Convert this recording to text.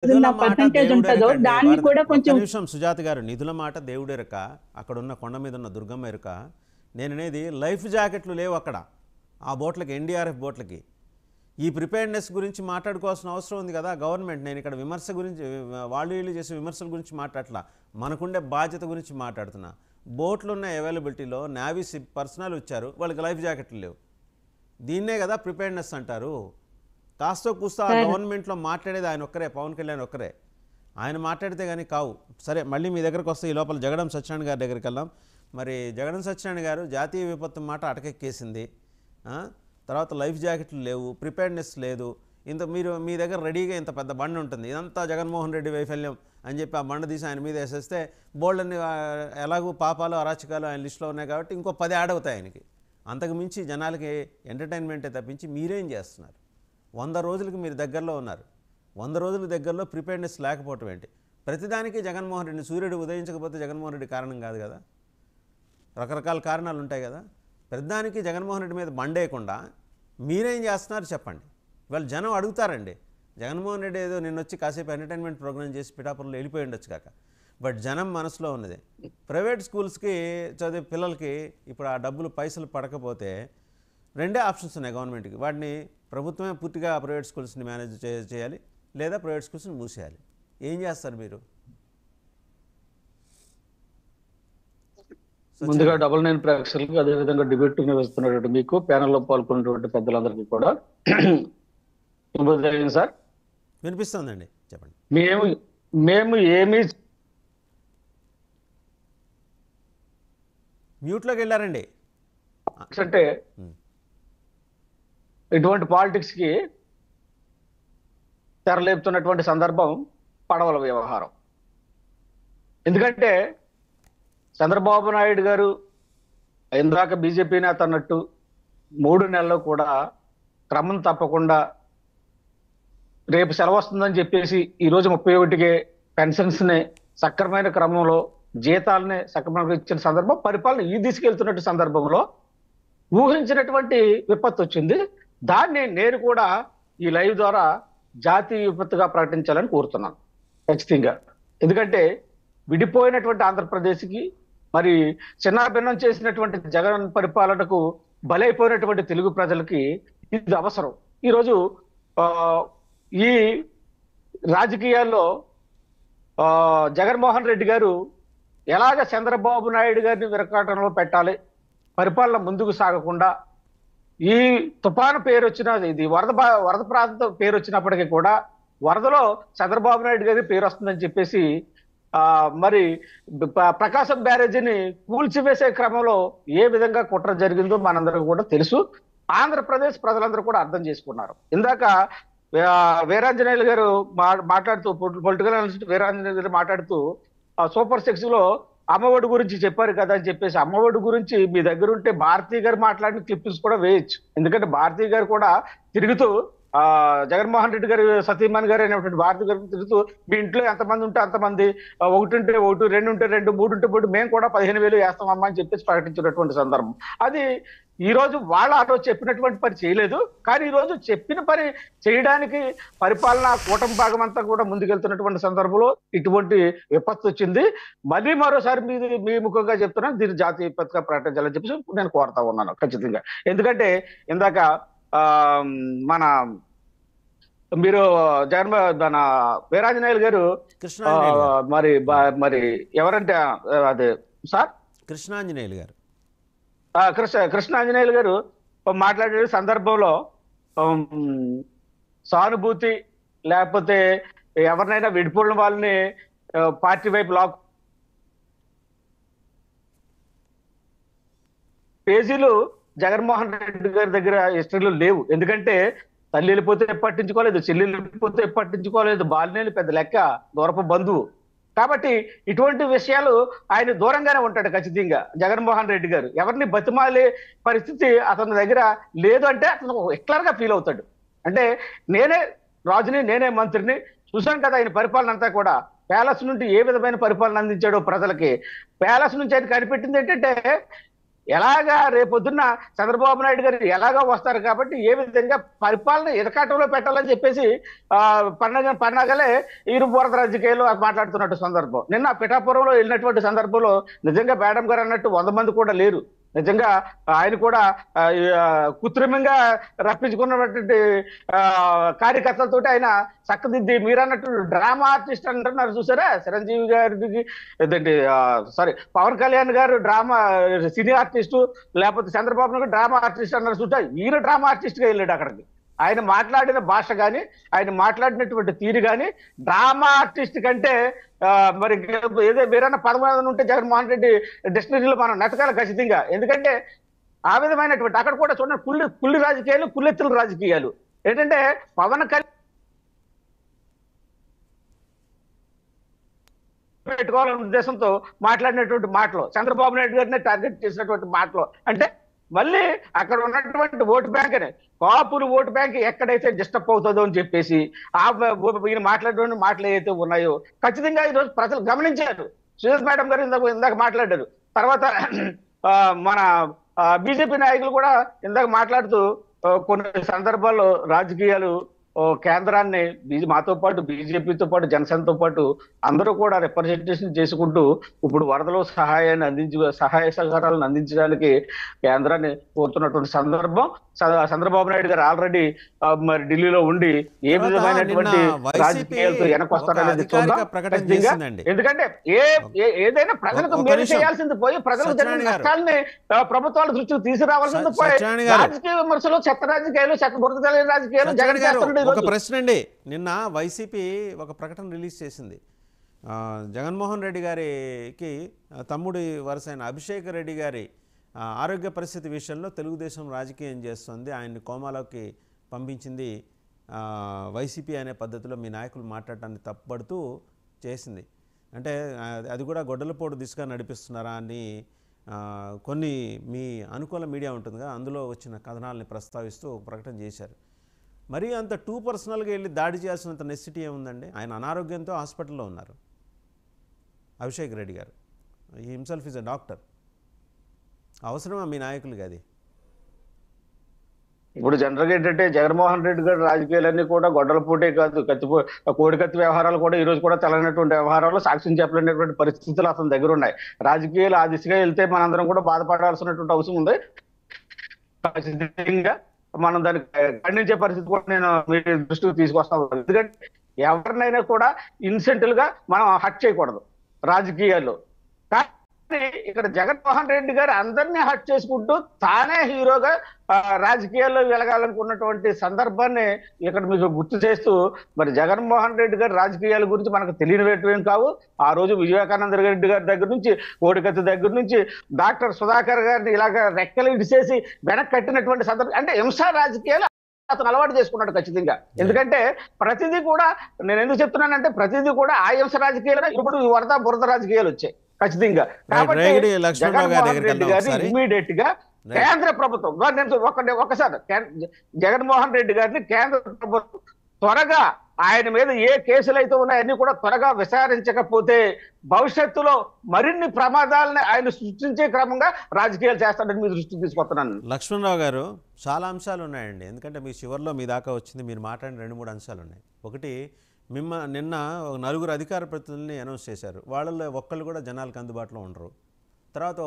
నిధుల ఏదైనా మాట పర్సంటేజ్ ఉంటుందో దేవుడెరకండి. దాన్ని కూడా ఒక్క కొంచెం నిమిషం సుజాత గారు, నిధుల మాట దేవుడెరక, అక్కడున్న కొండ మీద ఉన్న దుర్గమ్మ ఎరక. నేననేది లైఫ్ జాకెట్లు లేవు అక్కడ, ఆ బోట్లకి, ఎన్డీఆర్ఎఫ్ బోట్లకి. ఈ ప్రిపేర్డ్నెస్ గురించి మాట్లాడుకోవాల్సిన అవసరం ఉంది కదా గవర్నమెంట్. నేను ఇక్కడ విమర్శ గురించి, వాళ్ళు వీళ్ళు చేసే విమర్శల గురించి మాట్లాడట్లా, మనకుండే బాధ్యత గురించి మాట్లాడుతున్నా. బోట్లు ఉన్న అవైలబిలిటీలో నేవీ పర్సనల్ వచ్చారు, వాళ్ళకి లైఫ్ జాకెట్లు లేవు. దీన్నే కదా ప్రిపేర్డ్నెస్ అంటారు. కాస్తో కూస్తో ఆ గవర్నమెంట్లో మాట్లాడేది ఆయన ఒక్కరే, పవన్ కళ్యాణ్ ఒక్కరే. ఆయన మాట్లాడితే కానీ కావు. సరే, మళ్ళీ మీ దగ్గరకు వస్తే ఈ లోపల జగడం సత్యనారాయణ గారి దగ్గరికి వెళ్దాం. మరి జగడం సత్యనారాయణ గారు, జాతీయ విపత్తు మాట అటకెక్కేసింది, తర్వాత లైఫ్ జాకెట్లు లేవు, ప్రిపేర్డ్నెస్ లేదు. మీరు మీ దగ్గర రెడీగా ఇంత పెద్ద బండి ఉంటుంది, ఇదంతా జగన్మోహన్ రెడ్డి వైఫల్యం అని చెప్పి ఆ బండ తీసి ఆయన మీద వేసేస్తే బోల్డన్ని ఎలాగూ పాపాలు అరాచకాలు ఆయన లిస్టులో ఉన్నాయి కాబట్టి ఇంకో 10 యాడ్ అవుతాయి ఆయనకి. అంతకు మించి జనాలకి ఎంటర్టైన్మెంటే తప్పించి మీరేం చేస్తున్నారు? 100 రోజులకి మీరు దగ్గరలో ఉన్నారు. 100 రోజుల దగ్గరలో ప్రిపేర్డ్నెస్ లేకపోవటం ఏంటి? ప్రతిదానికి జగన్మోహన్ రెడ్డి, సూర్యుడు ఉదయించకపోతే జగన్మోహన్ రెడ్డి కారణం కాదు కదా, రకరకాల కారణాలు ఉంటాయి కదా. ప్రతిదానికి జగన్మోహన్ రెడ్డి మీద బండేయకుండా మీరేం చేస్తున్నారు చెప్పండి. ఇవాళ జనం అడుగుతారండి. జగన్మోహన్ రెడ్డి ఏదో నిన్న వచ్చి కాసేపు ఎంటర్టైన్మెంట్ ప్రోగ్రామ్ చేసి పిఠాపురంలో వెళ్ళిపోయి ఉండొచ్చు కాక, బట్ జనం మనసులో ఉన్నది ప్రైవేట్ స్కూల్స్కి చదివే పిల్లలకి ఇప్పుడు ఆ డబ్బులు పైసలు పడకపోతే రెండే ఆప్షన్స్ ఉన్నాయి గవర్నమెంట్కి. వాటిని ప్రభుత్వమే పూర్తిగా ప్రైవేట్ స్కూల్స్ని మేనేజ్ చేయాలి, లేదా ప్రైవేట్ స్కూల్స్ని మూసేయాలి. ఏం చేస్తారు మీరు? ముందుగా 99 ప్రేక్షకులకి, అదేవిధంగా డిబేట్ నిర్వహిస్తున్నటువంటి మీకు, ప్యానెల్లో పాల్గొన్నటువంటి పెద్దలందరికీ కూడా శుభోదయం సార్. వినిపిస్తుందండి, చెప్పండి. మేము ఏమి మ్యూట్లోకి వెళ్ళారండి అంటే ఇటువంటి పాలిటిక్స్ కి తెరలేపుతున్నటువంటి సందర్భం పడవల వ్యవహారం. ఎందుకంటే చంద్రబాబు నాయుడు గారు ఇందాక బీజేపీ నేత అన్నట్టు 3 నెలల్లో కూడా క్రమం తప్పకుండా రేపు సెలవు వస్తుందని చెప్పేసి ఈరోజు 31కే పెన్షన్స్ని సక్రమైన క్రమంలో, జీతాలని సక్రమంగా ఇచ్చిన సందర్భం, పరిపాలన ఈ తీసుకెళ్తున్నట్టు సందర్భంలో ఊహించినటువంటి విపత్తు వచ్చింది. దాన్ని నేను కూడా ఈ లైవ్ ద్వారా జాతీయ విపత్తుగా ప్రకటించాలని కోరుతున్నాను ఖచ్చితంగా. ఎందుకంటే విడిపోయినటువంటి ఆంధ్రప్రదేశ్కి, మరి చిన్నాభిన్నం చేసినటువంటి జగన్ పరిపాలనకు బలైపోయినటువంటి తెలుగు ప్రజలకి ఇది అవసరం. ఈరోజు ఈ రాజకీయాల్లో జగన్మోహన్ రెడ్డి గారు ఎలాగ చంద్రబాబు నాయుడు గారిని విరకాటంలో పెట్టాలి, పరిపాలన ముందుకు సాగకుండా, ఈ తుఫాను పేరు వచ్చిన, ఇది వరద ప్రాంతం పేరు వచ్చినప్పటికీ కూడా వరదలో చంద్రబాబు నాయుడు గారి పేరు వస్తుందని చెప్పేసి మరి ప్రకాశం బ్యారేజీని కూల్చివేసే క్రమంలో ఏ విధంగా కుట్ర జరిగిందో మనందరికీ కూడా తెలుసు. ఆంధ్రప్రదేశ్ ప్రజలందరూ కూడా అర్థం చేసుకున్నారు. ఇందాక వీరాంజనేయులు గారు మాట్లాడుతూ, పొలిటికల్ అనలిస్ట్ వీరాంజనేయులు గారు మాట్లాడుతూ సూపర్ 6 లో అమ్మఒడి గురించి చెప్పారు కదా అని చెప్పేసి, అమ్మఒడి గురించి మీ దగ్గర ఉంటే భారతీ గారు మాట్లాడిన క్లిప్స్ కూడా వేయచ్చు. ఎందుకంటే భారతీ గారు కూడా తిరుగుతూ జగన్మోహన్ రెడ్డి గారు సతీమణి గారు అనేటువంటి భారతి గారు తిరుగుతూ, మీ ఇంట్లో ఎంతమంది ఉంటే అంతమంది, 1 ఉంటే 1, 2 ఉంటే 2, 3 ఉంటే 3, మేము కూడా 15,000 వేస్తామమ్మా అని చెప్పేసి ప్రకటించినటువంటి సందర్భం. అది ఈ రోజు వాళ్ళ ఆ రోజు చెప్పినటువంటి పని చేయలేదు, కానీ ఈ రోజు చెప్పిన పని చేయడానికి పరిపాలన కూటమి భాగం అంతా కూడా ముందుకెళ్తున్నటువంటి సందర్భంలో ఇటువంటి విపత్తు వచ్చింది. మళ్ళీ మరోసారి మీ ముఖంగా చెప్తున్నాను, దీన్ని జాతీయ విపత్తుగా ప్రకటించాలని చెప్పేసి నేను కోరుతా ఉన్నాను ఖచ్చితంగా. ఎందుకంటే ఇందాక మీరు మన వీరాంజనేయులు గారు మరి ఎవరంటే అదే సార్ కృష్ణాంజనేయులు గారు కృష్ణాంజనేయులు గారు మాట్లాడే సందర్భంలో సానుభూతి లేకపోతే ఎవరినైనా విడిపోయిన వాళ్ళని పార్టీ వైపు లాక్ పేజీలు జగన్మోహన్ రెడ్డి గారి దగ్గర హిస్టరీలో లేవు. ఎందుకంటే తల్లి వెళ్ళిపోతే పట్టించుకోలేదు, చెల్లెలు వెళ్ళిపోతే పట్టించుకోలేదు, బాలినేలు పెద్ద లెక్క, దూరపు బంధువు. కాబట్టి ఇటువంటి విషయాలు ఆయన దూరంగానే ఉంటాడు ఖచ్చితంగా జగన్మోహన్ రెడ్డి గారు. ఎవరిని బతిమాలే పరిస్థితి అతని దగ్గర లేదు. అంటే అతను ఎక్లర్గా ఫీల్ అవుతాడు. అంటే నేనే రాజుని, నేనే మంత్రిని, చూసాం కదా ఆయన పరిపాలన అంతా కూడా. ప్యాలెస్ నుండి ఏ విధమైన పరిపాలన అందించాడో ప్రజలకి. ప్యాలెస్ నుంచి ఆయన కనిపెట్టింది ఏంటంటే ఎలాగా రేపొద్దున్న చంద్రబాబు నాయుడు గారు ఎలాగో వస్తారు కాబట్టి ఏ విధంగా పరిపాలన ఇరకాటంలో పెట్టాలని చెప్పేసి పన్నగలే ఇరు బురద రాజకీయాలు మాట్లాడుతున్నట్టు సందర్భం. నిన్న పిఠాపురంలో వెళ్ళినటువంటి సందర్భంలో నిజంగా మేడం గారు అన్నట్టు 100 మంది కూడా లేరు. నిజంగా ఆయన కూడా కృత్రిమంగా రప్పించుకున్నటువంటి కార్యకర్తలతో ఆయన చక్కదిద్ది మీరు అన్నట్టు డ్రామా ఆర్టిస్ట్ అంటున్నారు చూసారా, చిరంజీవి గారికి ఏంటంటే సారీ పవన్ కళ్యాణ్ గారు డ్రామా సినీ ఆర్టిస్టు, లేకపోతే చంద్రబాబు నాయుడు డ్రామా ఆర్టిస్ట్ అన్నారు చూసా, ఈయన డ్రామా ఆర్టిస్ట్ గా వెళ్ళాడు అక్కడికి. ఆయన మాట్లాడిన భాష కానీ ఆయన మాట్లాడినటువంటి తీరు కానీ డ్రామా ఆర్టిస్ట్ కంటే మరి ఏదో వేరైనా పదం ఉంటే జగన్మోహన్ రెడ్డి డిక్షనరీలో మనం నెతకాలి ఖచ్చితంగా. ఎందుకంటే ఆ విధమైనటువంటి అక్కడ కూడా చూడండి కుళ్ళి రాజకీయాలు, కుళ్ళెత్తుల రాజకీయాలు ఏంటంటే పవన్ కళ్యాణ్ పెట్టుకోవాలనే ఉద్దేశంతో మాట్లాడినటువంటి మాటలు, చంద్రబాబు నాయుడు గారిని టార్గెట్ చేసినటువంటి మాటలు, అంటే మళ్ళీ అక్కడ ఉన్నటువంటి ఓటు బ్యాంక్ అని కాపులు ఓటు బ్యాంక్ ఎక్కడైతే డిస్టర్బ్ అవుతుందో అని చెప్పేసి ఈయన మాట్లాడే మాటలు ఏవైతే ఉన్నాయో ఖచ్చితంగా ఈరోజు ప్రజలు గమనించారు. సుజాత మేడం గారు ఇందాక మాట్లాడారు. తర్వాత మన బీజేపీ నాయకులు కూడా ఇందాక మాట్లాడుతూ కొన్ని సందర్భాల్లో రాజకీయాలు కేంద్రాన్ని మాతో పాటు బీజేపీతో పాటు జనసేనతో పాటు అందరూ కూడా రిప్రజెంటేషన్ చేసుకుంటూ ఇప్పుడు వరదలో సహాయ సహకారాలను అందించడానికి కేంద్రాన్ని కోరుతున్నటువంటి సందర్భం. చంద్రబాబు నాయుడు గారు ఆల్రెడీ మరి ఢిల్లీలో ఉండి ఏ విధమైనటువంటి రాజకీయాలతో వెనకొస్తారనేది చూద్దాం. ఎందుకంటే ఏదైనా ప్రజలకు మేలు చేయాల్సింది పోయి ప్రజలకు జరిగిన నష్టాలని ప్రభుత్వాల దృష్టికి తీసుకురావాల్సింది పోయి రాజకీయ విమర్శలు, చెత్త రాజకీయాలు, బురద తెలియని రాజకీయాలు జగన్ చేస్తున్నారు. ఒక ప్రశ్న అండి, నిన్న వైసీపీ ఒక ప్రకటన రిలీజ్ చేసింది. జగన్మోహన్ రెడ్డి గారికి తమ్ముడి వరుసైన అభిషేక్ రెడ్డి గారి ఆరోగ్య పరిస్థితి విషయంలో తెలుగుదేశం రాజకీయం చేస్తుంది, ఆయన్ని కోమాలోకి పంపించింది వైసీపీ అనే పద్ధతిలో మీ నాయకులు మాట్లాడటాన్ని తప్పుపడుతూ చేసింది. అంటే అది కూడా గొడ్డలపోటు దిశగా నడిపిస్తున్నారా అని కొన్ని మీ అనుకూల మీడియా ఉంటుంది కదా, అందులో వచ్చిన కథనాలని ప్రస్తావిస్తూ ప్రకటన చేశారు. మరీ అంత టూ పర్సనల్గా వెళ్ళి దాడి చేయాల్సినంత నెసిటీ ఏముందండి? ఆయన అనారోగ్యంతో హాస్పిటల్లో ఉన్నారు అభిషేక్ రెడ్డి గారు. ఈ హిమ్సెల్ఫ్ ఈజ్ అ డాక్టర్. అవసరమా మీ నాయకులకి అది? ఇప్పుడు జనరల్గా ఏంటంటే జగన్మోహన్ రెడ్డి గారి రాజకీయాలన్నీ కూడా గొడ్డల పోటే కాదు, కోడికత్తి వ్యవహారాలు కూడా ఈ రోజు కూడా తెలనటువంటి వ్యవహారాలు, సాక్ష్యం చెప్పలేనటువంటి పరిస్థితులు అతని దగ్గర ఉన్నాయి. రాజకీయాలు ఆ దిశగా వెళ్తే మనందరం కూడా బాధపడాల్సినటువంటి అవసరం ఉంది. ఖచ్చితంగా మనం దాన్ని ఖండించే పరిస్థితి కూడా నేను మీ దృష్టికి తీసుకొస్తాను. ఎందుకంటే ఎవరినైనా కూడా ఇన్సెంటల్ గా మనం హట్ చేయకూడదు రాజకీయాల్లో. కానీ ఇక్కడ జగన్మోహన్ రెడ్డి గారు అందరినీ హట్ చేసుకుంటూ తానే హీరోగా రాజకీయాల్లో వెలగాలనుకున్నటువంటి సందర్భాన్ని ఇక్కడ మీకు గుర్తు చేస్తూ, మరి జగన్మోహన్ రెడ్డి గారు రాజకీయాల గురించి మనకు తెలియనివేం కావు. ఆ రోజు వివేకానంద రెడ్డి గారి దగ్గర నుంచి, కోడికత్తి దగ్గర నుంచి డాక్టర్ సుధాకర్ గారిని ఇలాగ రెక్కలు ఇడిసేసి వెనక్కి కట్టినటువంటి సందర్భం, అంటే హింసా రాజకీయాలు అతను అలవాటు చేసుకున్నాడు ఖచ్చితంగా. ఎందుకంటే ప్రతిదీ కూడా నేను ఎందుకు చెప్తున్నానంటే ప్రతిదీ కూడా ఆ హింస రాజకీయాలు ఇప్పుడు వరద బురద రాజకీయాలు వచ్చాయి ఖచ్చితంగా. కాబట్టి జగన్మోహన్ రెడ్డి గారిని ఇమ్మీడియట్ గా కేంద్ర ప్రభుత్వం, నేను ఒకసారి జగన్మోహన్ రెడ్డి గారిని కేంద్ర ప్రభుత్వం త్వరగా ఆయన మీద ఏ కేసులు అయితే ఉన్నాయన్నీ కూడా త్వరగా విచారించకపోతే భవిష్యత్తులో మరిన్ని ప్రమాదాలను ఆయన సృష్టించే క్రమంగా రాజకీయాలు చేస్తాడని మీ దృష్టికి తీసుకొస్తున్నాను. లక్ష్మణరావు గారు, చాలా అంశాలు ఉన్నాయండి. ఎందుకంటే మీ చివరిలో మీ దాకా వచ్చింది, మీరు మాట్లాడిన 2-3 అంశాలు ఉన్నాయి. ఒకటి, నిన్న 4 అధికార ప్రతినిధుల్ని అనౌన్స్ చేశారు. వాళ్ళల్లో ఒక్కళ్ళు కూడా జనాలకు అందుబాటులో ఉండరు. తర్వాత